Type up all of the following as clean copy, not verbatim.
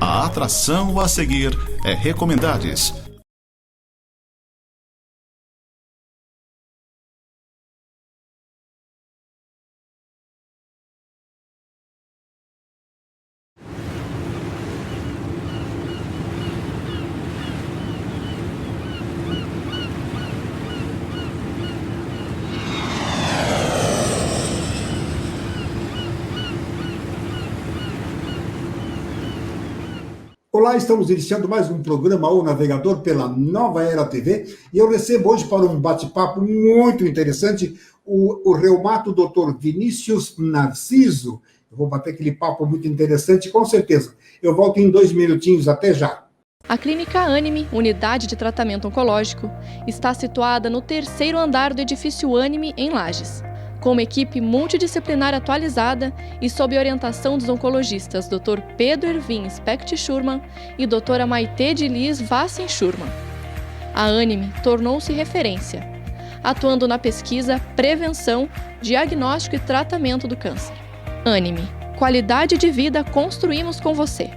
A atração a seguir é Recomendades. Olá, estamos iniciando mais um programa O Navegador pela Nova Era TV e eu recebo hoje para um bate-papo muito interessante o reumato Dr. Vinícius Narciso. Eu vou bater aquele papo muito interessante, com certeza. Eu volto em 2 minutinhos, até já. A Clínica Anime, unidade de tratamento oncológico, está situada no 3º andar do edifício Anime, em Lages. Com uma equipe multidisciplinar atualizada e sob orientação dos oncologistas Dr. Pedro Ervin Specht Schurman e Dra. Maite de Liz Vassen Schurman. A Anime tornou-se referência, atuando na pesquisa, prevenção, diagnóstico e tratamento do câncer. Anime, qualidade de vida construímos com você.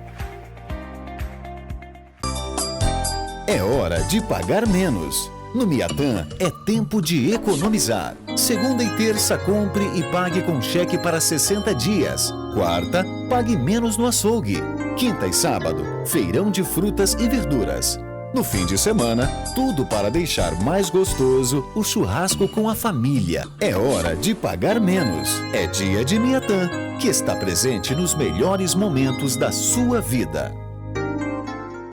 É hora de pagar menos. No Miatã é tempo de economizar. Segunda e terça, compre e pague com cheque para 60 dias. Quarta, pague menos no açougue. Quinta e sábado, feirão de frutas e verduras. No fim de semana, tudo para deixar mais gostoso o churrasco com a família. É hora de pagar menos. É dia de Miatã, que está presente nos melhores momentos da sua vida.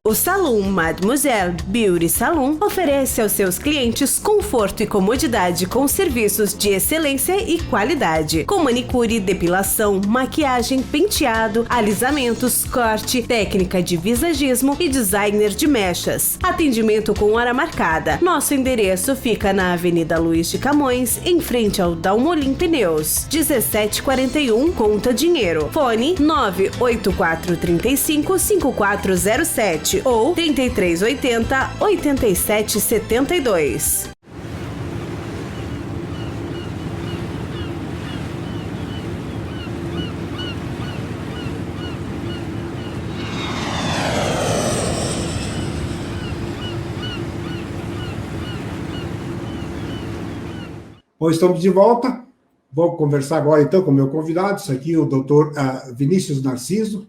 O Salão Mademoiselle Beauty Salon oferece aos seus clientes conforto e comodidade com serviços de excelência e qualidade, com manicure, depilação, maquiagem, penteado, alisamentos, corte, técnica de visagismo e designer de mechas. Atendimento com hora marcada. Nosso endereço fica na Avenida Luiz de Camões, em frente ao Dalmolin Pneus, 1741, Conta Dinheiro. Fone 98435-5407 ou 3380-8772. Bom, estamos de volta. Vou conversar agora, então, com o meu convidado. Isso aqui, o doutor Vinícius Narciso.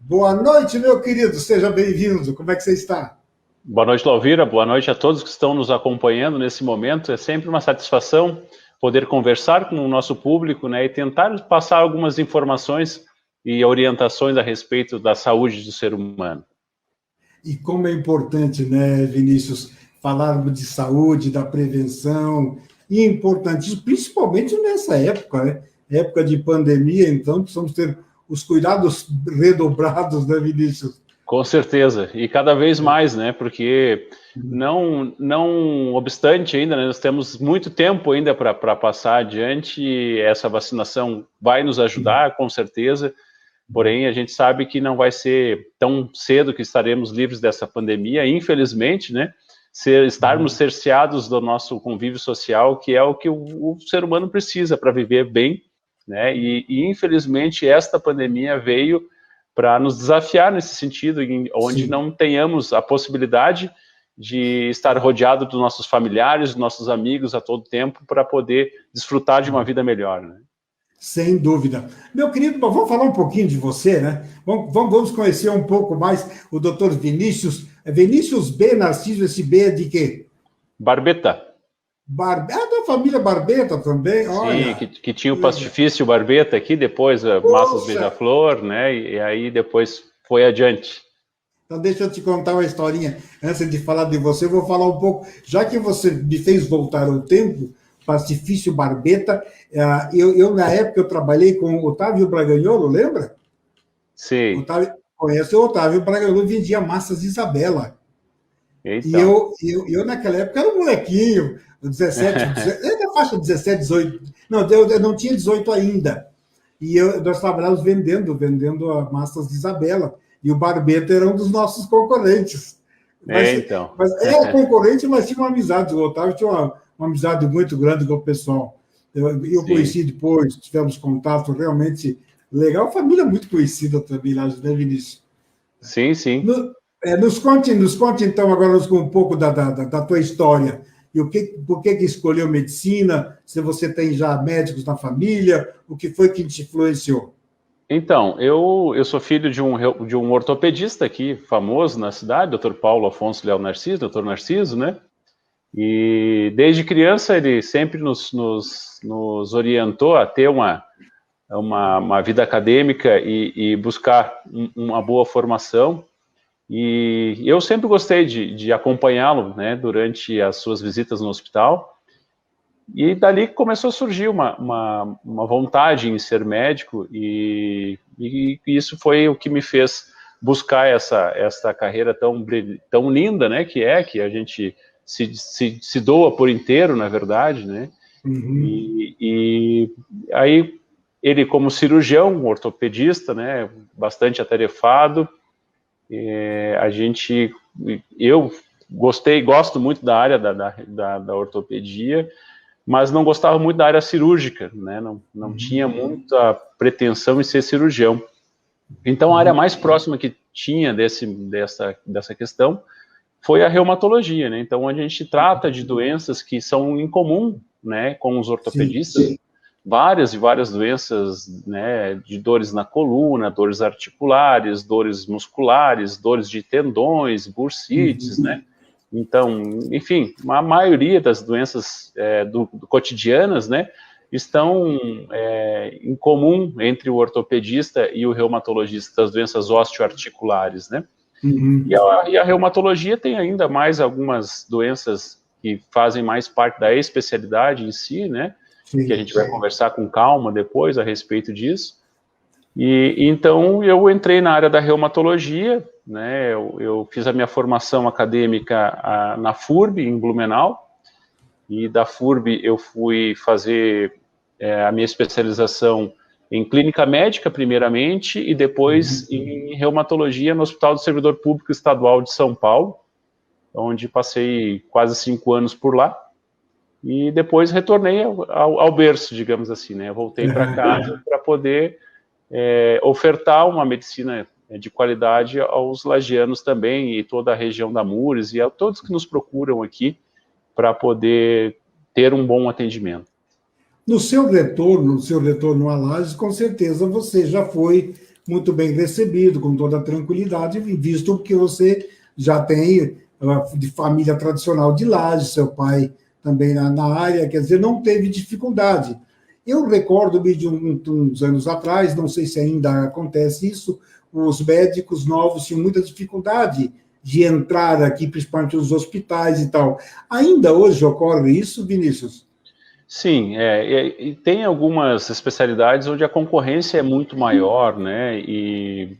Boa noite, meu querido. Seja bem-vindo. Como é que você está? Boa noite, Lauvira. Boa noite a todos que estão nos acompanhando nesse momento. É sempre uma satisfação poder conversar com o nosso público, né, e tentar passar algumas informações e orientações a respeito da saúde do ser humano. E como é importante, né, Vinícius, falarmos de saúde, da prevenção, e importantíssimo, principalmente nessa época, né? Época de pandemia, então precisamos ter os cuidados redobrados, né, Vinícius? Com certeza, e cada vez mais, né, porque não obstante ainda, né, nós temos muito tempo ainda para passar adiante, essa vacinação vai nos ajudar, com certeza, porém a gente sabe que não vai ser tão cedo que estaremos livres dessa pandemia, infelizmente, né, estarmos cerceados do nosso convívio social, que é o que o ser humano precisa para viver bem, né? E infelizmente esta pandemia veio para nos desafiar nesse sentido, onde não tenhamos a possibilidade de estar rodeado dos nossos familiares, dos nossos amigos a todo tempo, para poder desfrutar de uma vida melhor, né? Sem dúvida. Meu querido, vamos falar um pouquinho de você, né? Vamos conhecer um pouco mais o doutor Vinícius. Vinícius B. Narciso, esse B é de quê? Barbeta. Da família Barbeta também, olha. Sim, que tinha o pastifício Barbeta aqui, depois Massas Beija-Flor, né? E aí depois foi adiante. Então deixa eu te contar uma historinha. Antes de falar de você, eu vou falar um pouco, já que você me fez voltar ao tempo, pastifício Barbeta, eu na época eu trabalhei com o Otávio Braganholo, lembra? Sim. Conhece o Otávio Braganholo, vendia massas Isabela. Então. E eu naquela época era um molequinho, 17, na faixa 17, 18. Não, eu não tinha 18 ainda. E nós trabalhávamos vendendo massas de Isabela. E o Barbeta era um dos nossos concorrentes. Mas era concorrente, mas tinha uma amizade. O Otávio tinha uma amizade muito grande com o pessoal. Eu conheci depois, tivemos contato realmente legal. Família muito conhecida também lá, né, Vinícius? Sim, sim. Nos conte então agora um pouco da tua história. E por que escolheu medicina? Se você tem já médicos na família, o que foi que te influenciou? Então, eu sou filho de um ortopedista aqui, famoso na cidade, Dr. Paulo Afonso Leal Narciso, Dr. Narciso, né? E desde criança ele sempre nos orientou a ter uma vida acadêmica e buscar uma boa formação. E eu sempre gostei de acompanhá-lo, né, durante as suas visitas no hospital. E dali começou a surgir uma vontade em ser médico, e isso foi o que me fez buscar essa carreira tão linda, né, que a gente se doa por inteiro, na verdade, né? Uhum. E aí ele, como cirurgião, ortopedista, né, bastante atarefado, eu gosto muito da área da ortopedia, mas não gostava muito da área cirúrgica, né? Não tinha muita pretensão em ser cirurgião. Então a área mais próxima que tinha dessa questão foi a reumatologia, né? Então a gente trata de doenças que são em comum, né, com os ortopedistas. Sim. Várias e várias doenças, né, de dores na coluna, dores articulares, dores musculares, dores de tendões, bursites, né? Então, enfim, a maioria das doenças cotidianas, né, estão em comum entre o ortopedista e o reumatologista, das doenças osteoarticulares, né? Uhum. E a reumatologia tem ainda mais algumas doenças que fazem mais parte da especialidade em si, né? Sim, que a gente vai conversar com calma depois a respeito disso. E então eu entrei na área da reumatologia, né? Eu fiz a minha formação acadêmica na FURB, em Blumenau, e da FURB eu fui fazer a minha especialização em clínica médica, primeiramente, e depois em reumatologia no Hospital do Servidor Público Estadual de São Paulo, onde passei quase 5 anos por lá. E depois retornei ao berço, digamos assim, né? Eu voltei para casa para poder ofertar uma medicina de qualidade aos lagianos também, e toda a região da Mures, e a todos que nos procuram aqui para poder ter um bom atendimento. No seu retorno a Lages, com certeza você já foi muito bem recebido, com toda a tranquilidade, visto que você já tem de família tradicional de Lages, seu pai também na área, quer dizer, não teve dificuldade. Eu recordo-me de uns anos atrás, não sei se ainda acontece isso, os médicos novos tinham muita dificuldade de entrar aqui, principalmente nos hospitais e tal. Ainda hoje ocorre isso, Vinícius? Sim, e tem algumas especialidades onde a concorrência é muito maior, né, e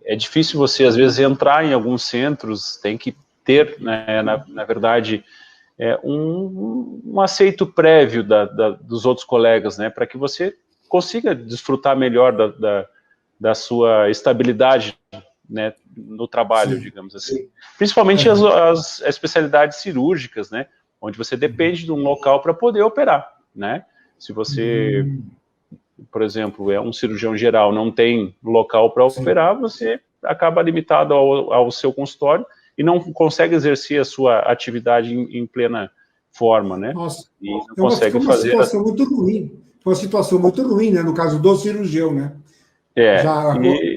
é difícil você, às vezes, entrar em alguns centros, tem que ter, né, na verdade, um aceito prévio dos outros colegas, né, para que você consiga desfrutar melhor da sua estabilidade, né, no trabalho, sim, digamos assim. Sim. Principalmente as especialidades cirúrgicas, né, onde você depende de um local para poder operar, né. Se você, por exemplo, é um cirurgião geral, não tem local para operar, você acaba limitado ao seu consultório e não consegue exercer a sua atividade em plena forma, né? Nossa, e não consegue fazer... situação muito ruim. Uma situação muito ruim, né? No caso do cirurgião, né?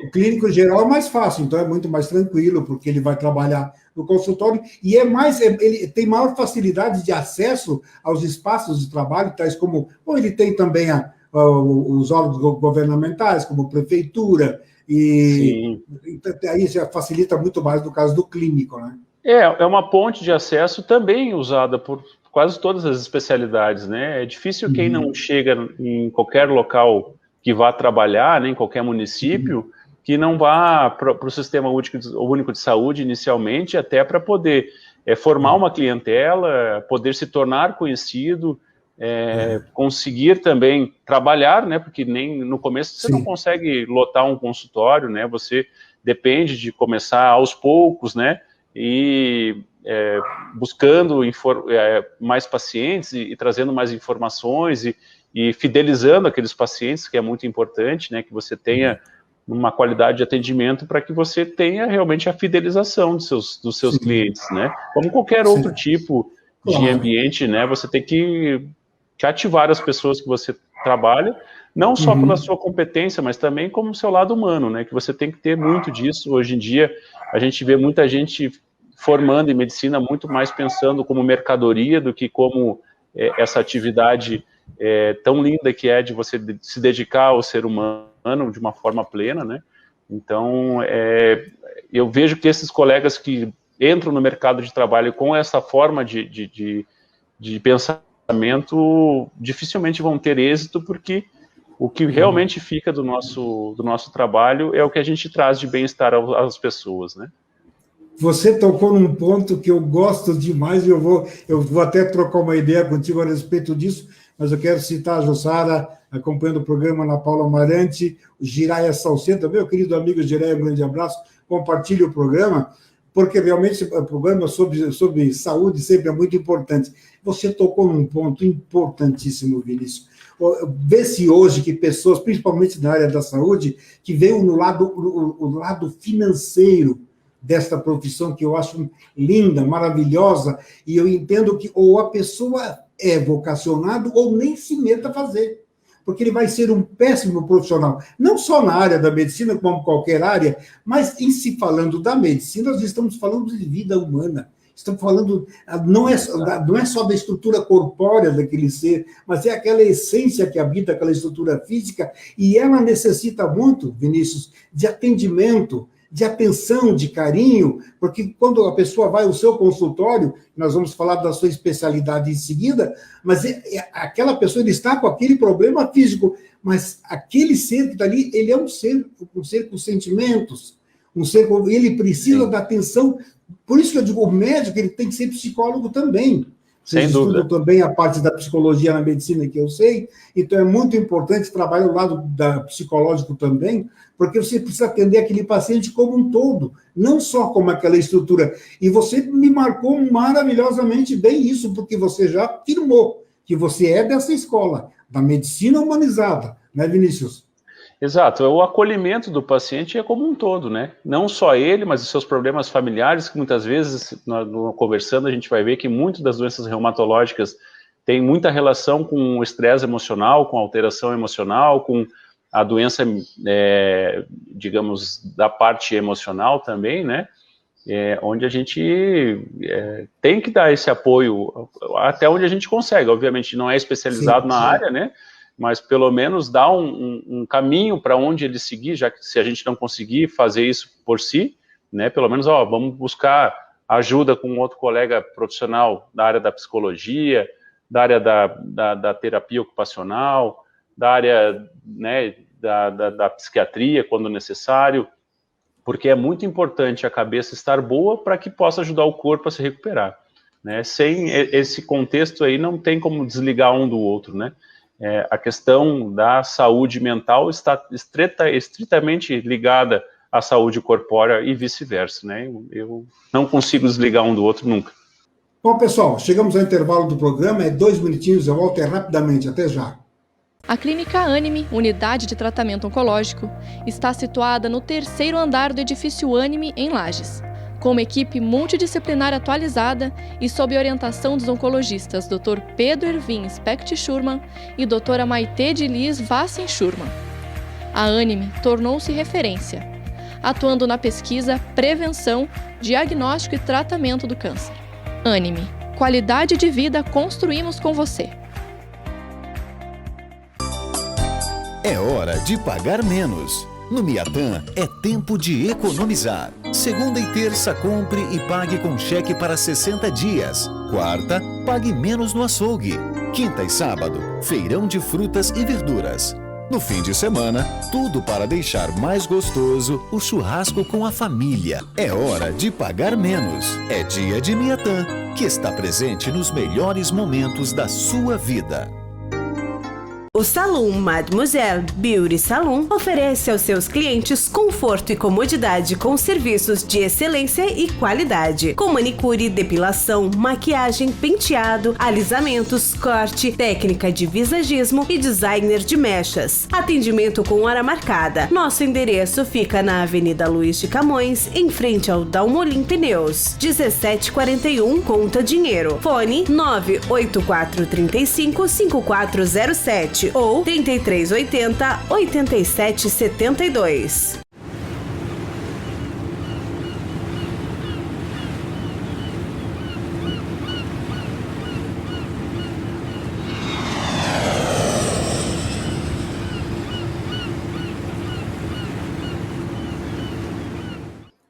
O clínico geral é mais fácil, então é muito mais tranquilo, porque ele vai trabalhar no consultório e ele tem maior facilidade de acesso aos espaços de trabalho, tais como... Bom, ele tem também os órgãos governamentais, como prefeitura, e aí já facilita muito mais no caso do clínico, né? É uma ponte de acesso também usada por quase todas as especialidades, né? É difícil quem não chega em qualquer local que vá trabalhar, né, em qualquer município, que não vá para o Sistema Único de Saúde inicialmente, até para poder formar uma clientela, poder se tornar conhecido, conseguir também trabalhar, né, porque nem no começo você não consegue lotar um consultório, né, você depende de começar aos poucos, né, e buscando mais pacientes e trazendo mais informações e fidelizando aqueles pacientes, que é muito importante, né, que você tenha numa qualidade de atendimento para que você tenha realmente a fidelização dos seus clientes, né? Como qualquer outro tipo de ambiente, né? Você tem que ativar as pessoas que você trabalha, não só pela sua competência, mas também como o seu lado humano, né? Que você tem que ter muito disso. Hoje em dia, a gente vê muita gente formando em medicina muito mais pensando como mercadoria do que como essa atividade tão linda que é de você se dedicar ao ser humano de uma forma plena, né? Então, eu vejo que esses colegas que entram no mercado de trabalho com essa forma de pensamento dificilmente vão ter êxito, porque o que realmente fica do nosso trabalho é o que a gente traz de bem-estar às pessoas, né? Você tocou num ponto que eu gosto demais, e eu vou até trocar uma ideia contigo a respeito disso, mas eu quero citar a Jussara, acompanhando o programa, Ana Paula Amarante, o Jiraya Salceta, meu querido amigo Jiraya, um grande abraço, compartilhe o programa, porque realmente o programa sobre saúde sempre é muito importante. Você tocou num ponto importantíssimo, Vinícius. Vê-se hoje que pessoas, principalmente na área da saúde, que veem o lado financeiro desta profissão, que eu acho linda, maravilhosa, e eu entendo que ou a pessoa é vocacionado ou nem se meta a fazer, porque ele vai ser um péssimo profissional, não só na área da medicina, como qualquer área, mas em se falando da medicina, nós estamos falando de vida humana, estamos falando, não é só da estrutura corpórea daquele ser, mas é aquela essência que habita aquela estrutura física, e ela necessita muito, Vinícius, de atendimento, de atenção, de carinho, porque quando a pessoa vai ao seu consultório, nós vamos falar da sua especialidade em seguida, mas aquela pessoa ele está com aquele problema físico, mas aquele ser que está ali, ele é um ser com sentimentos, ele precisa da atenção, por isso que eu digo, o médico ele tem que ser psicólogo também. Vocês estudam também a parte da psicologia na medicina, que eu sei, então é muito importante trabalhar o lado psicológico também, porque você precisa atender aquele paciente como um todo, não só como aquela estrutura. E você me marcou maravilhosamente bem isso, porque você já afirmou que você é dessa escola, da medicina humanizada, né, Vinícius? Exato, o acolhimento do paciente é como um todo, né? Não só ele, mas os seus problemas familiares, que muitas vezes, conversando, a gente vai ver que muitas das doenças reumatológicas têm muita relação com o estresse emocional, com a alteração emocional, com a doença, digamos, da parte emocional também, né? Onde a gente tem que dar esse apoio até onde a gente consegue. Obviamente, não é especializado na área, né? Mas pelo menos dá um caminho para onde ele seguir, já que se a gente não conseguir fazer isso por si, né, pelo menos, vamos buscar ajuda com outro colega profissional da área da psicologia, da área da terapia ocupacional, da área, né, da psiquiatria, quando necessário, porque é muito importante a cabeça estar boa para que possa ajudar o corpo a se recuperar, né? Sem esse contexto aí, não tem como desligar um do outro, né? A questão da saúde mental está estritamente ligada à saúde corpórea e vice-versa, né? Eu não consigo desligar um do outro nunca. Bom, pessoal, chegamos ao intervalo do programa, 2 minutinhos, eu volto rapidamente, até já. A Clínica Anime, unidade de tratamento oncológico, está situada no 3º andar do edifício Anime, em Lages. Com uma equipe multidisciplinar atualizada e sob orientação dos oncologistas Dr. Pedro Ervin Specht Schurman e Dra. Maite de Liz Vassen Schurman. A Anime tornou-se referência, atuando na pesquisa, prevenção, diagnóstico e tratamento do câncer. Anime, qualidade de vida construímos com você. É hora de pagar menos. No Miatã é tempo de economizar. Segunda e terça, compre e pague com cheque para 60 dias. Quarta, pague menos no açougue. Quinta e sábado, feirão de frutas e verduras. No fim de semana, tudo para deixar mais gostoso o churrasco com a família. É hora de pagar menos. É dia de Miatã, que está presente nos melhores momentos da sua vida. O Salão Mademoiselle Beauty Salon oferece aos seus clientes conforto e comodidade com serviços de excelência e qualidade, com manicure, depilação, maquiagem, penteado, alisamentos, corte, técnica de visagismo e designer de mechas. Atendimento com hora marcada. Nosso endereço fica na Avenida Luiz de Camões, em frente ao Dalmolin Pneus, 1741 Conta Dinheiro. Fone 98435-5407 ou 3380-8772.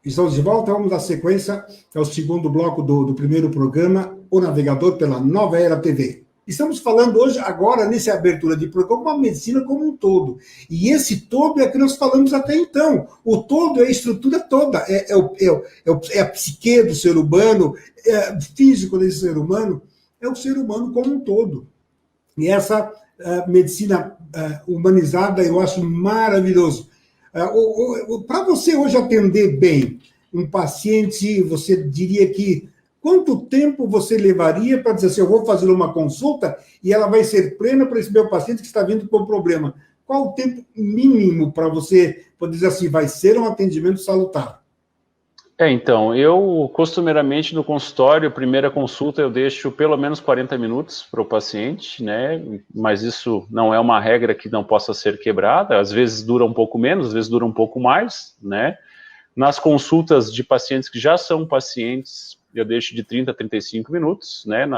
Estamos de volta, vamos dar sequência ao segundo bloco do primeiro programa, O Navegador pela Nova Era TV. Estamos falando hoje, agora, nessa abertura de programa, uma medicina como um todo. E esse todo é que nós falamos até então. O todo é a estrutura toda, é a psique do ser humano, é o físico desse ser humano, é o ser humano como um todo. E essa medicina humanizada eu acho maravilhoso. Para você hoje atender bem um paciente, você diria que quanto tempo você levaria para dizer assim, eu vou fazer uma consulta e ela vai ser plena para esse meu paciente que está vindo com problema? Qual o tempo mínimo para você poder dizer assim, vai ser um atendimento salutar? Então, eu costumeiramente no consultório, primeira consulta eu deixo pelo menos 40 minutos para o paciente, né? Mas isso não é uma regra que não possa ser quebrada, às vezes dura um pouco menos, às vezes dura um pouco mais, né? Nas consultas de pacientes que já são pacientes, eu deixo de 30 a 35 minutos, né?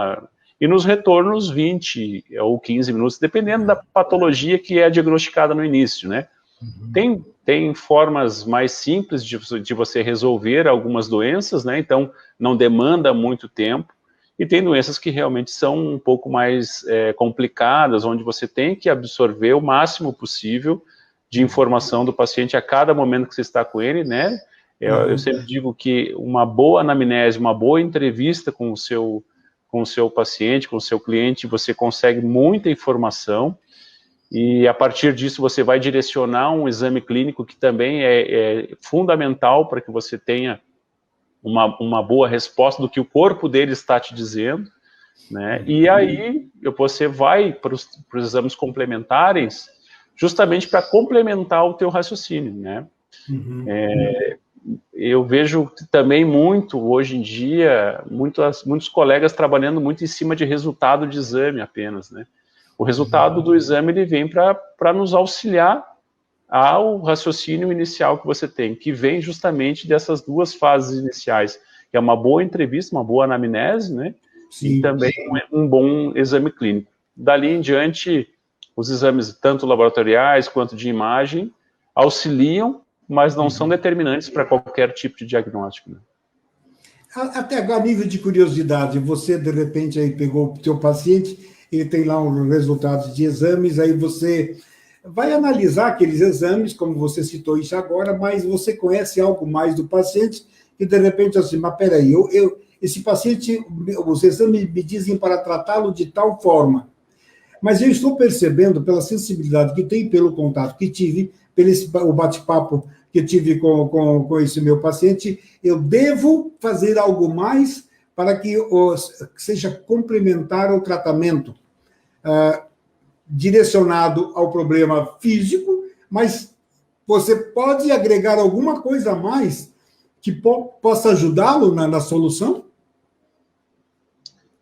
E nos retornos 20 ou 15 minutos, dependendo da patologia que é diagnosticada no início, né? Tem formas mais simples de você resolver algumas doenças, né? Então, não demanda muito tempo. E tem doenças que realmente são um pouco mais complicadas, onde você tem que absorver o máximo possível de informação do paciente a cada momento que você está com ele, né? Eu sempre digo que uma boa anamnese, uma boa entrevista com o seu paciente, com o seu cliente, você consegue muita informação. E a partir disso você vai direcionar um exame clínico que também é fundamental para que você tenha uma boa resposta do que o corpo dele está te dizendo, né? E aí você vai para os exames complementares justamente para complementar o teu raciocínio, né? Eu vejo também muito, hoje em dia, muitos colegas trabalhando muito em cima de resultado de exame apenas, né? O resultado do exame ele vem para nos auxiliar ao raciocínio inicial que você tem, que vem justamente dessas duas fases iniciais, que é uma boa entrevista, uma boa anamnese, né? Sim, e também um bom exame clínico. Dali em diante, os exames tanto laboratoriais quanto de imagem auxiliam, mas não são determinantes para qualquer tipo de diagnóstico, né? Até a nível de curiosidade, você de repente aí pegou o teu paciente, ele tem lá os resultados de exames, aí você vai analisar aqueles exames, como você citou isso agora, mas você conhece algo mais do paciente e de repente assim, mas peraí, esse paciente, os exames me dizem para tratá-lo de tal forma, mas eu estou percebendo pela sensibilidade que tem, pelo contato que tive, pelo bate-papo que eu tive com esse meu paciente, eu devo fazer algo mais para que seja complementar ao tratamento, direcionado ao problema físico, mas você pode agregar alguma coisa a mais que possa ajudá-lo na solução?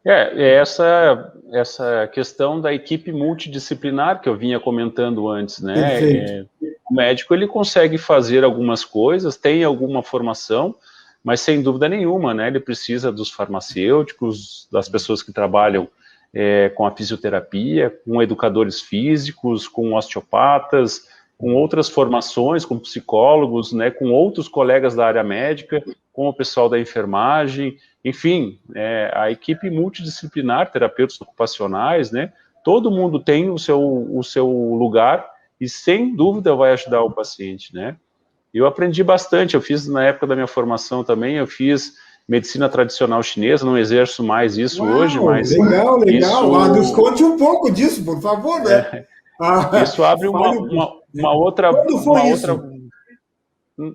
Essa questão da equipe multidisciplinar que eu vinha comentando antes, né? O médico ele consegue fazer algumas coisas, tem alguma formação, mas sem dúvida nenhuma, né? Ele precisa dos farmacêuticos, das pessoas que trabalham com a fisioterapia, com educadores físicos, com osteopatas, com outras formações, com psicólogos, né? Com outros colegas da área médica, com o pessoal da enfermagem, enfim, a equipe multidisciplinar, terapeutas ocupacionais, né? Todo mundo tem o seu lugar e sem dúvida vai ajudar o paciente, né? Eu aprendi bastante, eu fiz na época da minha formação também, eu fiz medicina tradicional chinesa, não exerço mais isso hoje, mas... Legal. Nos conte um pouco disso, por favor, né? Isso abre uma outra... Quando foi isso?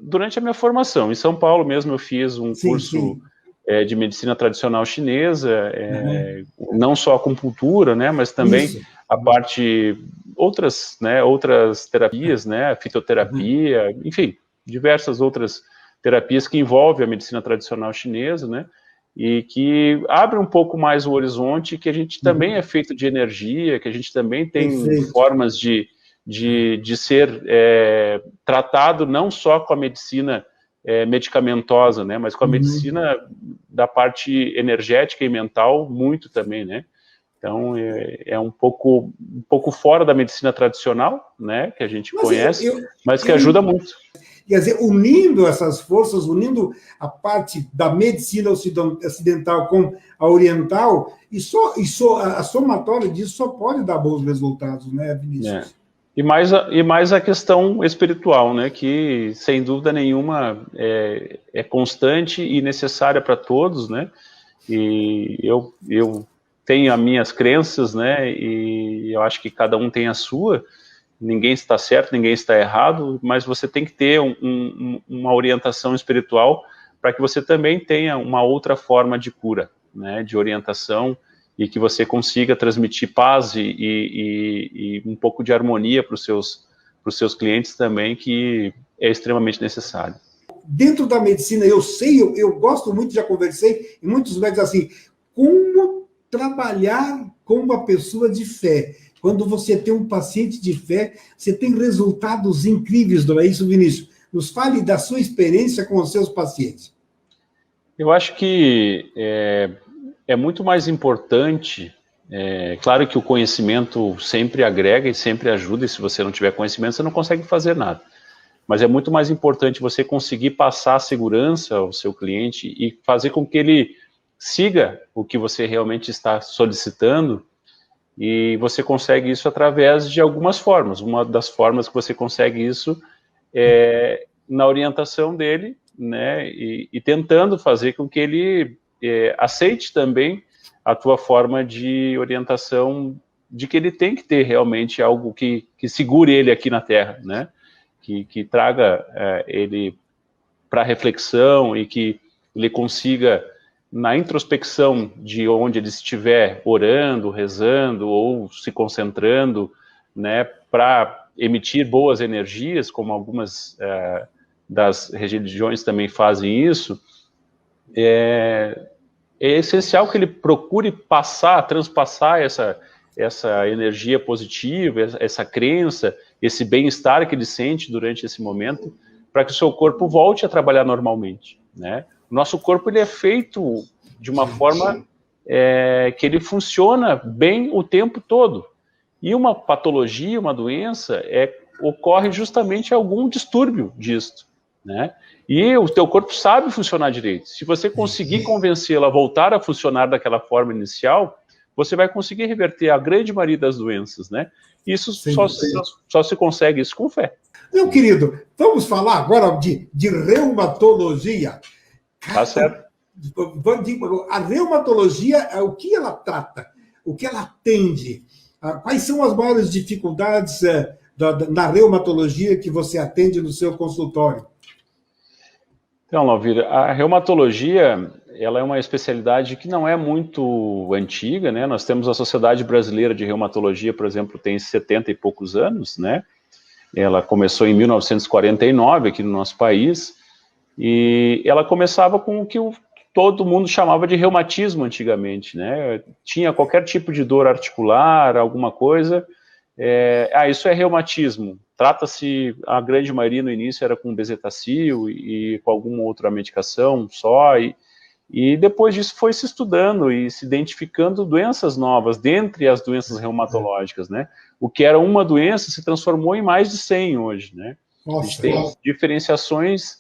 Durante a minha formação. Em São Paulo mesmo eu fiz um curso de medicina tradicional chinesa, não só acupuntura, né, mas também a parte... outras terapias, né, fitoterapia, enfim, diversas outras terapias que envolvem a medicina tradicional chinesa, né, e que abre um pouco mais o horizonte, que a gente também é feito de energia, que a gente também tem formas de ser tratado não só com a medicina medicamentosa, né, mas com a medicina da parte energética e mental muito também, né. Então, é um pouco fora da medicina tradicional, né, que a gente conhece, mas que ajuda muito. Quer dizer, unindo essas forças, unindo a parte da medicina ocidental com a oriental, a somatória disso só pode dar bons resultados, né, Vinícius? E mais a questão espiritual, né, que, sem dúvida nenhuma, é constante e necessária para todos, né, e eu tenho as minhas crenças, né, e eu acho que cada um tem a sua, ninguém está certo, ninguém está errado, mas você tem que ter uma orientação espiritual para que você também tenha uma outra forma de cura, né, de orientação, e que você consiga transmitir paz e um pouco de harmonia para os seus clientes também, que é extremamente necessário. Dentro da medicina, eu gosto muito, já conversei, e muitos médicos assim, como trabalhar com uma pessoa de fé. Quando você tem um paciente de fé, você tem resultados incríveis, não é isso, Vinícius? Nos fale da sua experiência com os seus pacientes. Eu acho que é muito mais importante, claro que o conhecimento sempre agrega e sempre ajuda, e se você não tiver conhecimento, você não consegue fazer nada. Mas é muito mais importante você conseguir passar a segurança ao seu cliente e fazer com que ele siga o que você realmente está solicitando, e você consegue isso através de algumas formas. Uma das formas que você consegue isso é na orientação dele, né, e tentando fazer com que ele aceite também a tua forma de orientação, de que ele tem que ter realmente algo que segure ele aqui na Terra, né, que traga ele para reflexão e que ele consiga, na introspecção de onde ele estiver orando, rezando ou se concentrando, né, para emitir boas energias, como algumas das religiões também fazem isso, é essencial que ele procure transpassar essa energia positiva, essa crença, esse bem-estar que ele sente durante esse momento, para que o seu corpo volte a trabalhar normalmente, né? O nosso corpo ele é feito de uma forma que ele funciona bem o tempo todo. E uma patologia, uma doença, ocorre justamente algum distúrbio disso, né? E o teu corpo sabe funcionar direito. Se você conseguir convencê-lo a voltar a funcionar daquela forma inicial, você vai conseguir reverter a grande maioria das doenças, né? Isso só se consegue isso com fé. Meu querido, vamos falar agora de reumatologia. Tá certo. A reumatologia, o que ela trata? O que ela atende? Quais são as maiores dificuldades na reumatologia que você atende no seu consultório? Então, Lauvira, a reumatologia, ela é uma especialidade que não é muito antiga, né? Nós temos a Sociedade Brasileira de Reumatologia, por exemplo, tem 70 e poucos anos, né? Ela começou em 1949 aqui no nosso país, e ela começava com o que todo mundo chamava de reumatismo antigamente, né? Tinha qualquer tipo de dor articular, alguma coisa, isso é reumatismo. Trata-se, a grande maioria no início era com bezetacil e com alguma outra medicação só, e depois disso foi se estudando e se identificando doenças novas, dentre as doenças reumatológicas, né? O que era uma doença se transformou em mais de 100 hoje, né? A gente tem diferenciações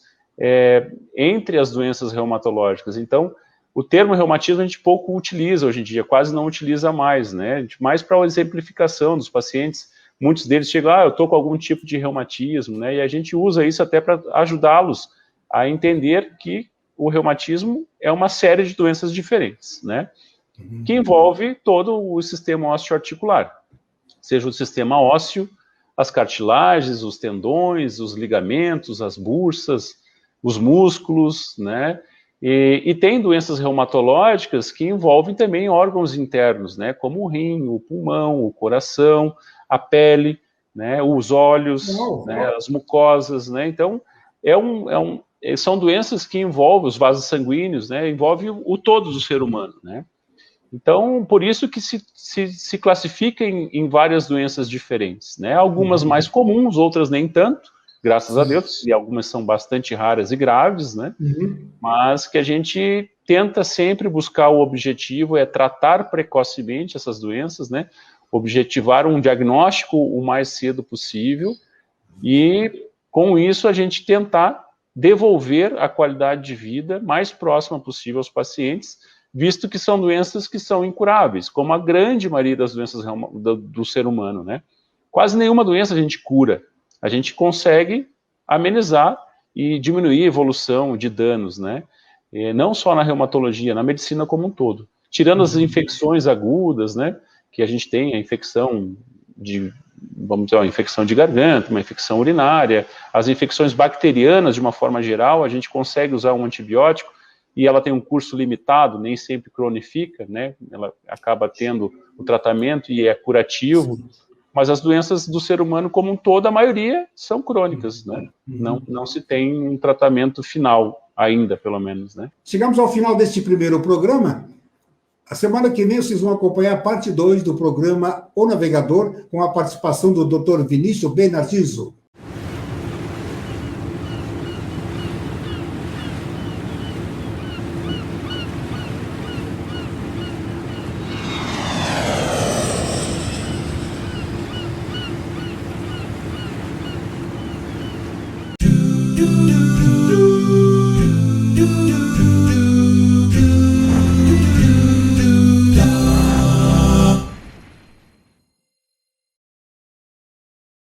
entre as doenças reumatológicas. Então, o termo reumatismo a gente pouco utiliza hoje em dia, quase não utiliza mais, né? Mais para a exemplificação dos pacientes. Muitos deles chegam, eu estou com algum tipo de reumatismo, né? E a gente usa isso até para ajudá-los a entender que o reumatismo é uma série de doenças diferentes, né? Que envolve todo o sistema osteoarticular, seja o sistema ósseo, as cartilagens, os tendões, os ligamentos, as bursas, os músculos, né? E tem doenças reumatológicas que envolvem também órgãos internos, né? Como o rim, o pulmão, o coração, a pele, né? Os olhos, né? As mucosas, né? Então, são doenças que envolvem os vasos sanguíneos, né? Envolve o todo do ser humano, né? Então, por isso que se classifica em várias doenças diferentes, né? Algumas mais comuns, outras nem tanto, graças a Deus, e algumas são bastante raras e graves, né? Mas que a gente tenta sempre buscar o objetivo é tratar precocemente essas doenças, né? Objetivar um diagnóstico o mais cedo possível e, com isso, a gente tentar devolver a qualidade de vida mais próxima possível aos pacientes, visto que são doenças que são incuráveis, como a grande maioria das doenças do ser humano, né? Quase nenhuma doença a gente cura, a gente consegue amenizar e diminuir a evolução de danos, né? E não só na reumatologia, na medicina como um todo. Tirando as infecções agudas, né? Que a gente tem a infecção vamos dizer, uma infecção de garganta, uma infecção urinária, as infecções bacterianas, de uma forma geral, a gente consegue usar um antibiótico, e ela tem um curso limitado, nem sempre cronifica, né? Ela acaba tendo o tratamento e é curativo, mas as doenças do ser humano como um todo, a maioria são crônicas, né? Não se tem um tratamento final ainda, pelo menos, né? Chegamos ao final deste primeiro programa. A semana que vem vocês vão acompanhar a parte 2 do programa O Navegador, com a participação do Dr. Vinícius B. Narciso. Do